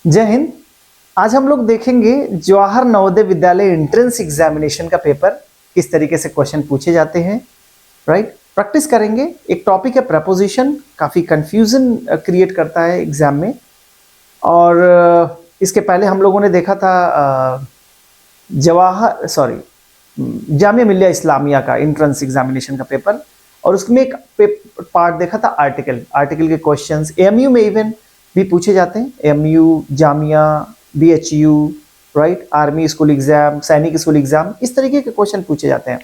जय हिंद। आज हम लोग देखेंगे जवाहर नवोदय विद्यालय एंट्रेंस एग्जामिनेशन का पेपर किस तरीके से क्वेश्चन पूछे जाते हैं। राइट, प्रैक्टिस करेंगे। एक टॉपिक है प्रपोजिशन, काफ़ी कंफ्यूजन क्रिएट करता है एग्जाम में। और इसके पहले हम लोगों ने देखा था जामिया मिल्लिया इस्लामिया का एंट्रेंस एग्जामिनेशन का पेपर, और उसमें एक पार्ट देखा था आर्टिकल के क्वेश्चंस एएमयू में इवन भी पूछे जाते हैं। AMU, Jamia, BHU, right, army school exam, सैनिक स्कूल एग्जाम, इस तरीके के क्वेश्चन पूछे जाते हैं।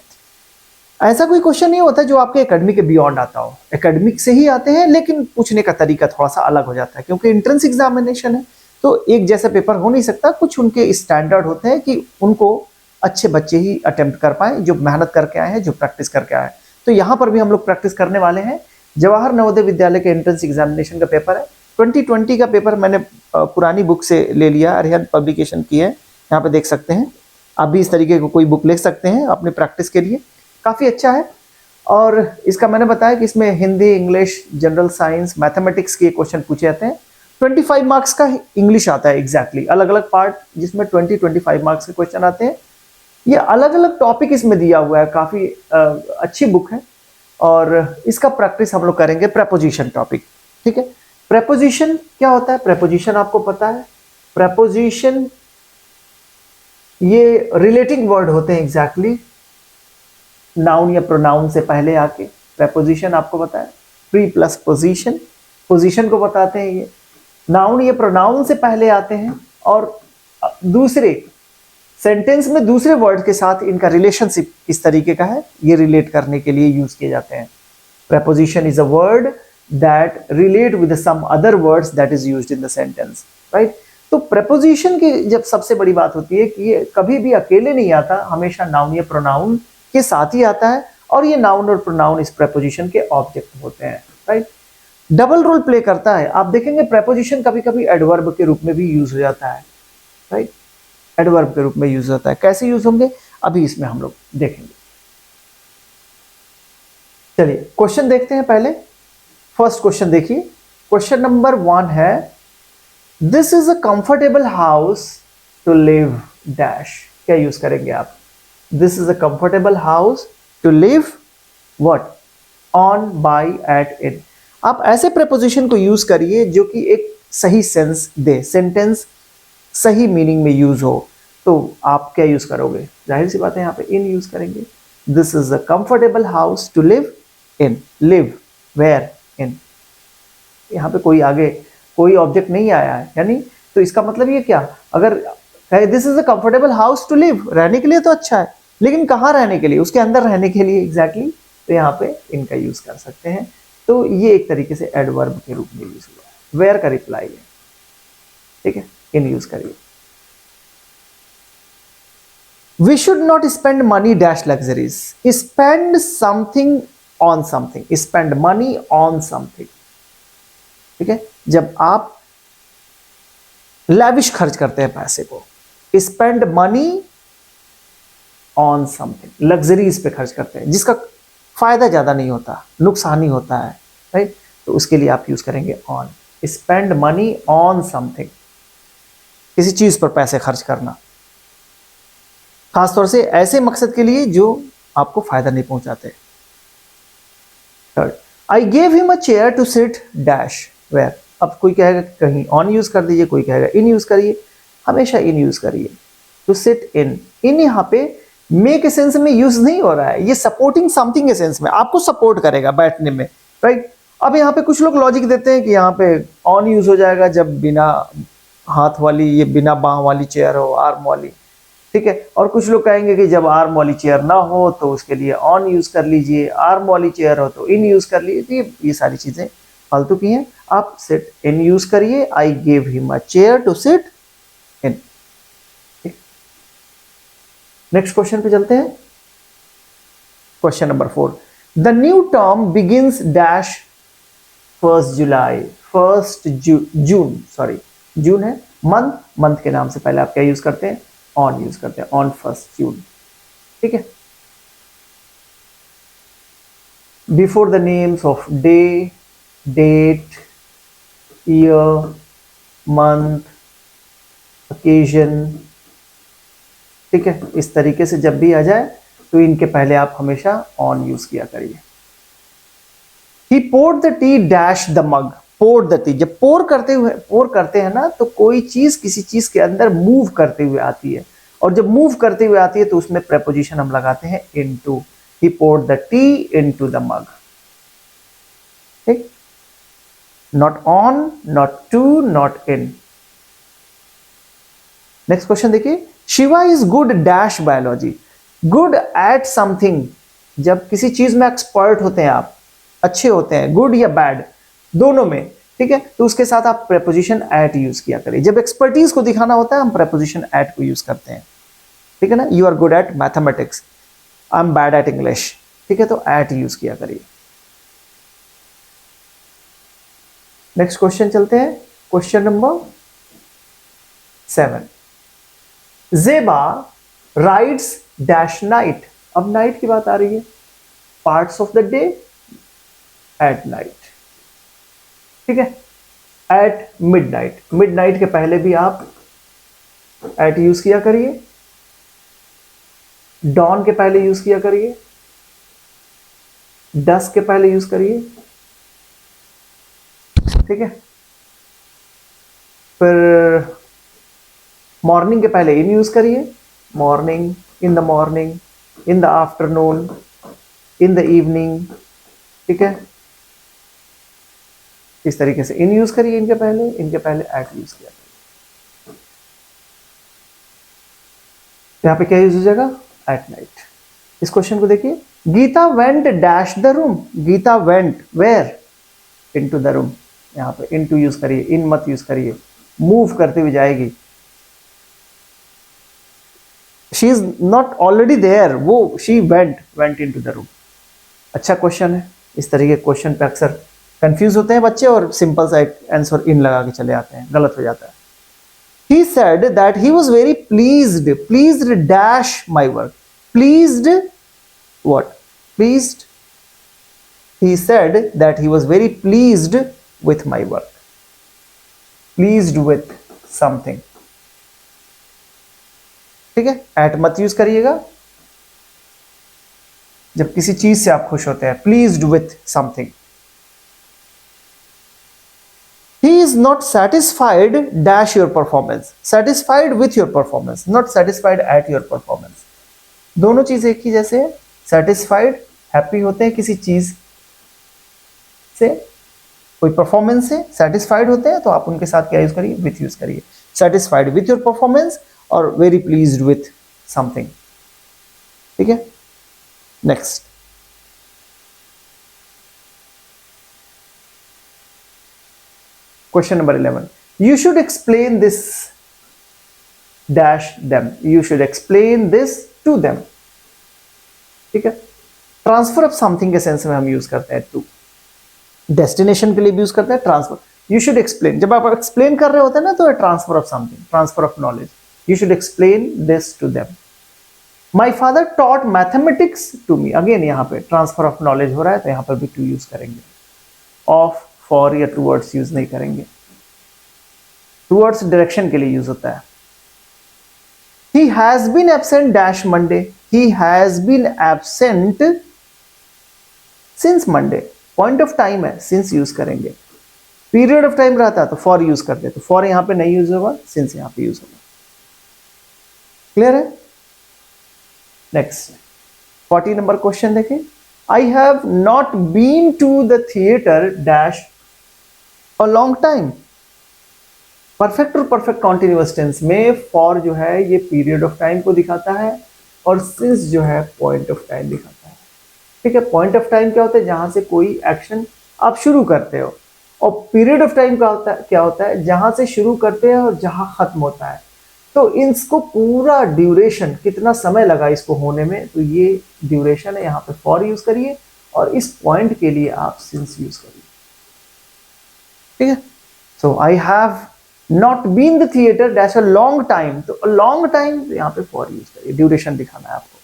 ऐसा कोई क्वेश्चन नहीं होता जो आपके एकेडमिक के बियॉन्ड आता हो, एकेडमिक से ही आते हैं, लेकिन पूछने का तरीका थोड़ा सा अलग हो जाता है क्योंकि एंट्रेंस एग्जामिनेशन है तो एक जैसा पेपर हो नहीं सकता। कुछ उनके स्टैंडर्ड होते हैं कि उनको अच्छे बच्चे ही अटेम्प्ट कर पाए, जो मेहनत करके आए हैं, जो प्रैक्टिस करके आए हैं। तो यहाँ पर भी हम लोग प्रैक्टिस करने वाले हैं। जवाहर नवोदय विद्यालय के एंट्रेंस एग्जामिनेशन का पेपर है। 2020 का पेपर मैंने पुरानी बुक से ले लिया, अरिहंत पब्लिकेशन की है, यहाँ पे देख सकते हैं। आप भी इस तरीके को कोई बुक ले सकते हैं अपनी प्रैक्टिस के लिए, काफ़ी अच्छा है। और इसका मैंने बताया कि इसमें Hindi, English, general science, mathematics के क्वेश्चन पूछे जाते हैं। 25 मार्क्स का इंग्लिश आता है एग्जैक्टली, अलग अलग पार्ट जिसमें 25 मार्क्स के क्वेश्चन आते हैं। ये अलग अलग टॉपिक इसमें दिया हुआ है, काफ़ी अच्छी बुक है। और इसका प्रैक्टिस हम लोग करेंगे प्रेपोजिशन टॉपिक, ठीक है। प्रेपोजिशन क्या होता है? प्रेपोजिशन आपको पता है। प्रेपोजिशन ये रिलेटिंग वर्ड होते हैं एग्जैक्टली, नाउन या प्रोनाउन से पहले आके। प्रेपोजिशन आपको पता है, प्री प्लस पोजीशन, पोजीशन को बताते हैं। ये नाउन या प्रोनाउन से पहले आते हैं और दूसरे सेंटेंस में दूसरे वर्ड के साथ इनका रिलेशनशिप किस तरीके का है, ये रिलेट करने के लिए यूज किए जाते हैं। Preposition is a word that relate with some other words that is used in the sentence, right. तो प्रेपोजिशन की जब सबसे बड़ी बात होती है कि ये कभी भी अकेले नहीं आता, हमेशा नाउन या प्रोनाउन के साथ ही आता है, और ये नाउन और प्रोनाउन इस प्रेपोजिशन के ऑब्जेक्ट होते हैं, राइट। डबल रोल प्ले करता है। आप देखेंगे प्रेपोजिशन कभी कभी एडवर्ब के रूप में भी यूज हो जाता है, राइट। एडवर्ब के रूप में यूज होता है। कैसे यूज होंगे अभी इसमें हम लोग देखेंगे। चलिए क्वेश्चन देखते हैं। पहले फर्स्ट क्वेश्चन देखिए। क्वेश्चन नंबर 1 है, this is a comfortable house to live dash. क्या यूज करेंगे आप? This is a comfortable house to live what? On, by, at, in. आप ऐसे प्रेपोजिशन को यूज करिए जो कि एक सही सेंस दे, सेंटेंस सही मीनिंग में यूज हो। तो आप क्या यूज करोगे? जाहिर सी बात है, यहाँ पे इन यूज करेंगे। This is a comfortable house to live in. Live where? In. यहाँ पे कोई आगे कोई ऑब्जेक्ट नहीं आया है, यानी तो इसका मतलब ये क्या? अगर this is a comfortable house to live, रहने के लिए तो अच्छा है, लेकिन कहाँ रहने के लिए? उसके अंदर रहने के लिए एग्जैक्टली, तो यहाँ पे इनका यूज कर सकते हैं। तो ये एक तरीके से एडवर्ब के रूप में यूज हुआ। वेयर का रिप्लाई है, ठीक है, इन यूज करिए। We should not spend money dash luxuries. Spend something on something. Spend money on something. ठीक है, जब आप लैविश खर्च करते हैं पैसे को, spend money on something, luxuries पे खर्च करते हैं जिसका फायदा ज्यादा नहीं होता, नुकसान ही होता है, राइट। तो उसके लिए आप यूज करेंगे on. Spend money on something, किसी चीज पर पैसे खर्च करना, खासतौर से ऐसे मकसद के लिए जो आपको फायदा नहीं पहुंचाते। Third, I gave him a chair to sit dash where. अब कोई कहेगा कहीं ऑन यूज कर दीजिए, कोई कहेगा इन यूज करिए। हमेशा इन यूज करिए। टू सिट इन, इन यहाँ पे मे के सेंस में यूज नहीं हो रहा है, ये सपोर्टिंग समथिंग के सेंस में आपको सपोर्ट करेगा बैठने में, राइट। अब यहाँ पे कुछ लोग लॉजिक देते हैं कि यहाँ पे ऑन यूज हो जाएगा जब बिना हाथ वाली, ये बिना बाह वाली चेयर हो, आर्म वाली, ठीक है। और कुछ लोग कहेंगे कि जब आर्म वाली चेयर ना हो तो उसके लिए ऑन यूज कर लीजिए, आर्म वाली चेयर हो तो इन यूज कर लीजिए। तो ये सारी चीजें फालतू की हैं। आप सिट इन यूज करिए। I gave him a chair to sit in. Next question पे चलते हैं। Question number 4, the new term begins dash 1 July. June, sorry June है मंथ, मंथ के नाम से पहले आप क्या यूज करते हैं? ऑन यूज करते हैं, ऑन 1 जून, ठीक है। Before the names of day, date, year, month, occasion, ठीक है। इस तरीके से जब भी आ जाए तो इनके पहले आप हमेशा on यूज किया करिए। He poured the tea dash the mug, poured the tea, जब pour करते हैं ना तो कोई चीज किसी चीज के अंदर मूव करते हुए आती है, और जब मूव करते हुए आती है तो उसमें preposition हम लगाते हैं into। He poured the tea into the mug, ठीक। Not on, not to, not in। Next question देखिए, Shiva is good dash biology, good at something, जब किसी चीज में एक्सपर्ट होते हैं आप, अच्छे होते हैं, गुड या बैड दोनों में, ठीक है, तो उसके साथ आप प्रेपोजिशन एट यूज किया करिए। जब एक्सपर्टीज को दिखाना होता है हम प्रेपोजिशन एट को यूज करते हैं, ठीक है ना। You are good at mathematics, I am bad at English, ठीक है, तो एट यूज किया करिए। नेक्स्ट क्वेश्चन चलते हैं, question number 7। Zeba rides dash night, अब नाइट की बात आ रही है, parts of the day at night, ठीक है, एट मिडनाइट, मिडनाइट के पहले भी आप एट यूज किया करिए, डॉन के पहले यूज किया करिए, डस्क के पहले यूज करिए, ठीक है। फिर मॉर्निंग के पहले इन यूज करिए, morning, in the morning, in the afternoon, in the evening, ठीक है, इस तरीके से इन यूज करिए, इनके पहले एट यूज किया करिए। यहां पे क्या यूज हो जाएगा, एट नाइट। इस क्वेश्चन को देखिए, Gita went dash the room, Gita went where, into the room, यहां पे इनटू यूज करिए, इन मत यूज करिए, मूव करते हुए जाएगी। She is not already there, वो she went into the room. अच्छा क्वेश्चन है, इस तरीके के क्वेश्चन पे अक्सर कंफ्यूज होते हैं बच्चे और सिंपल सा आंसर इन लगा के चले आते हैं, गलत हो जाता है। He said that he was very pleased dash my work, pleased what, pleased, he said that he was very pleased with my work, pleased with something, ठीक है, एट मत यूज करिएगा जब किसी चीज से आप खुश होते हैं, pleased with something. He is not satisfied dash your performance, satisfied with your performance, not satisfied at your performance। दोनों चीज एक ही जैसे है, satisfied हैप्पी होते हैं किसी चीज से, कोई परफॉर्मेंस से satisfied होते हैं, तो आप उनके साथ क्या यूज करिए, with यूज करिए, satisfied with your performance और very pleased with something, ठीक है। Next, question number 11, you should explain this dash them, you should explain this to them, ठीक है। ट्रांसफर ऑफ समथिंग के सेंस में हम यूज करते हैं टू, डेस्टिनेशन के लिए भी यूज करते हैं ट्रांसफर। यू शुड एक्सप्लेन, जब आप एक्सप्लेन कर रहे होते हैं ना तो transfer of something, transfer of knowledge. You should explain this to them. My father taught mathematics to me, again यहाँ पे ट्रांसफर ऑफ नॉलेज हो रहा है तो यहाँ पर भी टू यूज करेंगे, ऑफ, फॉर या टूवर्ड्स यूज नहीं करेंगे। टूवर्ड्स डायरेक्शन के लिए यूज होता है। He has been absent dash Monday, he has been absent since Monday, point of time है, सिंस यूज करेंगे। पीरियड ऑफ टाइम रहता है तो फॉर यूज करते, तो फॉर यहां पे नहीं यूज होगा, सिंस यहां पे यूज होगा। क्लियर है। नेक्स्ट 40 नंबर क्वेश्चन देखें, I have not been to the theatre dash a long time. Perfect और परफेक्ट कॉन्टिन्यूअस टेंस में फॉर जो है ये पीरियड ऑफ टाइम को दिखाता है और सिंस जो है पॉइंट ऑफ टाइम दिखाता है, ठीक है। पॉइंट ऑफ टाइम क्या होता है, जहां से कोई एक्शन आप शुरू करते हो, और पीरियड ऑफ टाइम क्या होता है जहां से शुरू करते हैं और जहां खत्म होता है। तो इसको पूरा ड्यूरेशन, कितना समय लगा इसको होने में, तो ये ड्यूरेशन है, यहाँ पे फॉर यूज करिए और इस पॉइंट के लिए आप सिंस यूज करिए, ठीक है। So I have not been the theatre dash a long time, तो लॉन्ग टाइम यहाँ पे फॉर यूज करिए, ड्यूरेशन दिखाना है आपको।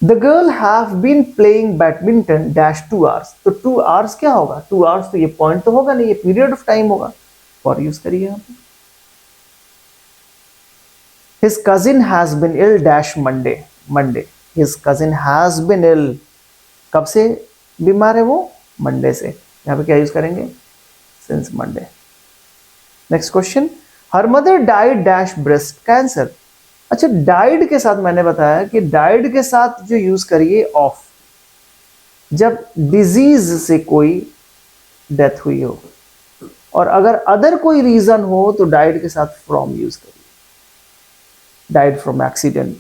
The girl have been playing badminton dash 2 hours, तो 2 आवर्स क्या होगा, 2 आवर्स तो ये पॉइंट तो होगा नहीं, ये पीरियड ऑफ टाइम होगा, फॉर यूज करिए यहाँ पे। His cousin has been ill dash Monday. Monday. His cousin has been ill. कब से बीमार है वो? मंडे से. यहाँ पे क्या यूज करेंगे? Since Monday. Next question, her mother died dash breast cancer. अच्छा, डाइड के साथ मैंने बताया कि डाइड के साथ जो यूज करिए ऑफ, जब डिजीज से कोई डेथ हुई हो, और अगर अदर कोई रीजन हो तो डाइड के साथ फ्रॉम यूज करिए. Died from accident,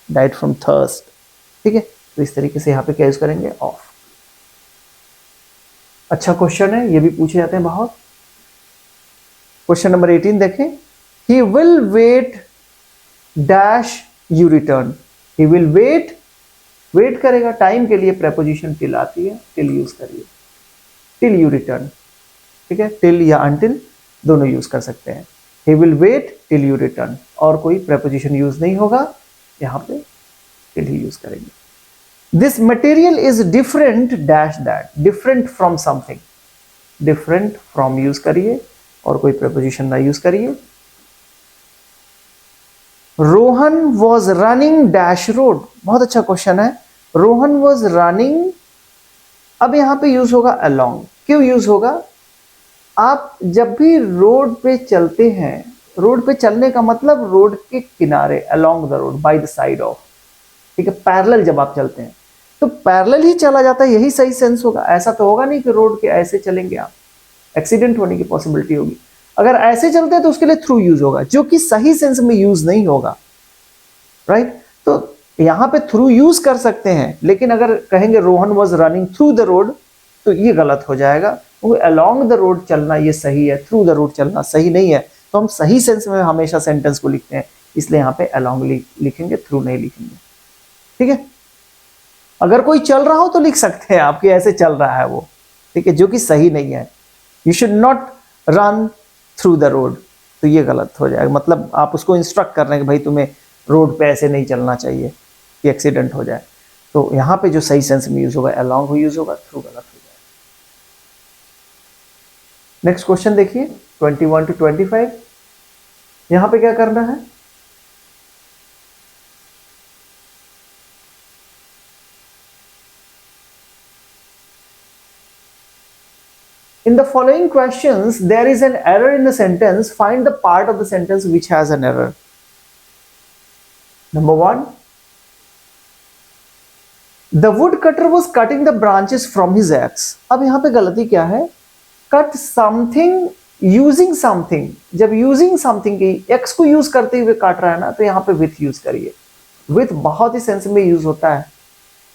died from thirst. ठीक है, तो इस तरीके से यहां पे क्या यूज करेंगे? ऑफ. अच्छा क्वेश्चन है, ये भी पूछे जाते हैं बहुत. क्वेश्चन नंबर 18 देखें. He will wait dash you return. He will wait, wait करेगा टाइम के लिए, प्रेपोजिशन टिल आती है, टिल यूज करिए. Till you return. ठीक है, टिल या अनटिल दोनों यूज कर सकते हैं. He will wait till you return, और कोई प्रेपोजिशन यूज नहीं होगा, यहां पे टिल ही यूज करेंगे. This material is different dash that. Different from something. Different from use करिए और कोई प्रेपोजिशन ना यूज करिए. Rohan was running dash road. बहुत अच्छा क्वेश्चन है. रोहन वॉज रनिंग, अब यहां पे यूज होगा अलोंग. क्यों यूज होगा? आप जब भी रोड पे चलते हैं, रोड पे चलने का मतलब रोड के किनारे, along the road, by the side of. ठीक है, पैरेलल जब आप चलते हैं तो पैरेलल ही चला जाता है, यही सही सेंस होगा. ऐसा तो होगा नहीं कि रोड के ऐसे चलेंगे आप, एक्सीडेंट होने की पॉसिबिलिटी होगी. अगर ऐसे चलते हैं तो उसके लिए थ्रू यूज होगा, जो कि सही सेंस में यूज नहीं होगा. राइट, तो यहां पे थ्रू यूज कर सकते हैं, लेकिन अगर कहेंगे Rohan was running through the road तो ये गलत हो जाएगा. क्योंकि अलोंग द रोड चलना ये सही है, थ्रू द रोड चलना सही नहीं है. तो हम सही सेंस में हमेशा सेंटेंस को लिखते हैं, इसलिए यहाँ पे अलोंग लिखेंगे, थ्रू नहीं लिखेंगे. ठीक है, अगर कोई चल रहा हो तो लिख सकते हैं आपके ऐसे चल रहा है वो. ठीक है, जो कि सही नहीं है. You should not run through the road, तो ये गलत हो जाएगा. मतलब आप उसको इंस्ट्रक्ट कर रहे हैं कि भाई तुम्हें रोड पे ऐसे नहीं चलना चाहिए कि एक्सीडेंट हो जाए. तो यहाँ पे जो सही सेंस में यूज होगा अलोंग हो यूज होगा, थ्रू गलत हो जाएगा. नेक्स्ट क्वेश्चन देखिए 21 to 25. यहां पे क्या करना है? In the following questions, there is an error in the sentence. Find the part of the sentence which has an error. Number 1. The woodcutter was cutting the branches from his axe. अब यहाँ पे गलती क्या है? Cut something using something. जब using something की x को use करते हुए काट रहा है ना, तो यहाँ पे with यूज करिए. With बहुत ही सेंस में यूज होता है.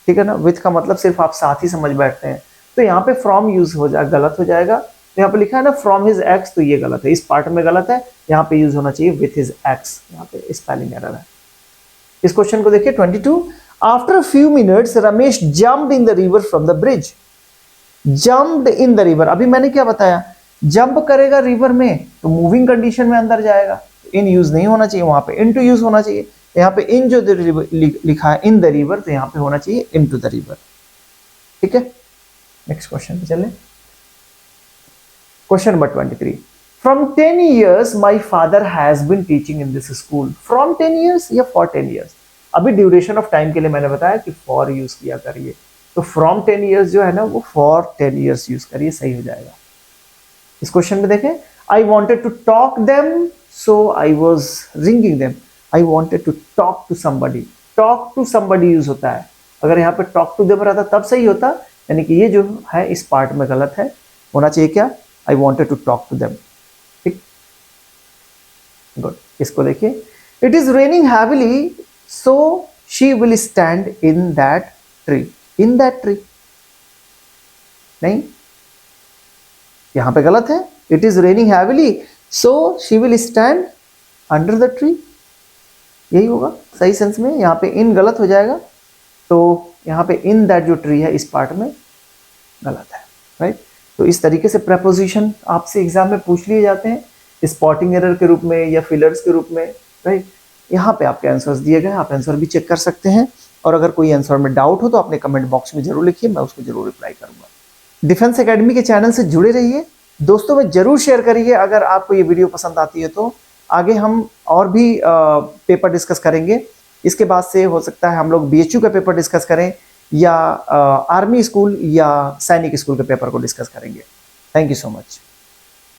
ठीक है ना, with का मतलब सिर्फ आप साथ ही समझ बैठते हैं. तो यहाँ पे फ्रॉम यूज हो जाए, गलत हो जाएगा. तो यहाँ पे लिखा है ना फ्रॉम हिज एक्स, तो ये गलत है, इस पार्ट में गलत है. यहाँ पे यूज होना चाहिए विथ हिज एक्स. यहाँ पे स्पेलिंग एरर है. इस क्वेश्चन को देखिए 22. After few minutes Ramesh jumped in the river from the bridge. Jumped in the river, अभी मैंने क्या बताया? जंप करेगा रिवर में तो मूविंग कंडीशन में अंदर जाएगा. इन यूज नहीं होना चाहिए, वहां पे इन टू यूज होना चाहिए. यहाँ पे इन जो लिखा है इन द रिवर, तो यहाँ पे होना चाहिए इन टू द रिवर. ठीक है, नेक्स्ट क्वेश्चन पे चले. Question number 23. From 10 years my father has been teaching in this school. From 10 years या फॉर 10 years? अभी ड्यूरेशन ऑफ टाइम के लिए मैंने बताया कि फॉर यूज किया करिए. तो फ्रॉम 10 years जो है ना, वो फॉर 10 years यूज करिए, सही हो जाएगा. इस क्वेश्चन में देखें. I wanted to talk them so I was ringing them. I wanted to talk to somebody. Talk to somebody use होता है. अगर यहाँ पे टॉक टू देम रहता तब सही होता, यानी कि ये जो है इस पार्ट में गलत है. होना चाहिए क्या? I wanted to talk to them. ठीक, गुड. इसको देखिए. It is raining heavily so she will stand in that tree. In that tree नहीं, यहां पे गलत है. It is raining heavily so she will stand under the tree, यही होगा सही सेंस में. यहां पे इन गलत हो जाएगा, तो यहाँ पे इन दैट जो ट्री है इस पार्ट में गलत है. राइट, तो इस तरीके से प्रेपोजिशन आपसे एग्जाम में पूछ लिए जाते हैं, स्पॉटिंग एरर के रूप में या फिलर्स के रूप में. राइट, यहाँ पे आपके आंसर्स दिए गए, आप आंसर भी चेक कर सकते हैं. और अगर कोई आंसर में डाउट हो तो अपने कमेंट बॉक्स में जरूर लिखिए, मैं उसको जरूर रिप्लाई करूंगा. डिफेंस एकेडमी के चैनल से जुड़े रहिए, दोस्तों में जरूर शेयर करिए. अगर आपको ये वीडियो पसंद आती है तो आगे हम और भी पेपर डिस्कस करेंगे। इसके बाद से हो सकता है हम लोग बीएचयू का पेपर डिस्कस करें या आर्मी स्कूल या सैनिक स्कूल के पेपर को डिस्कस करेंगे। Thank you so much.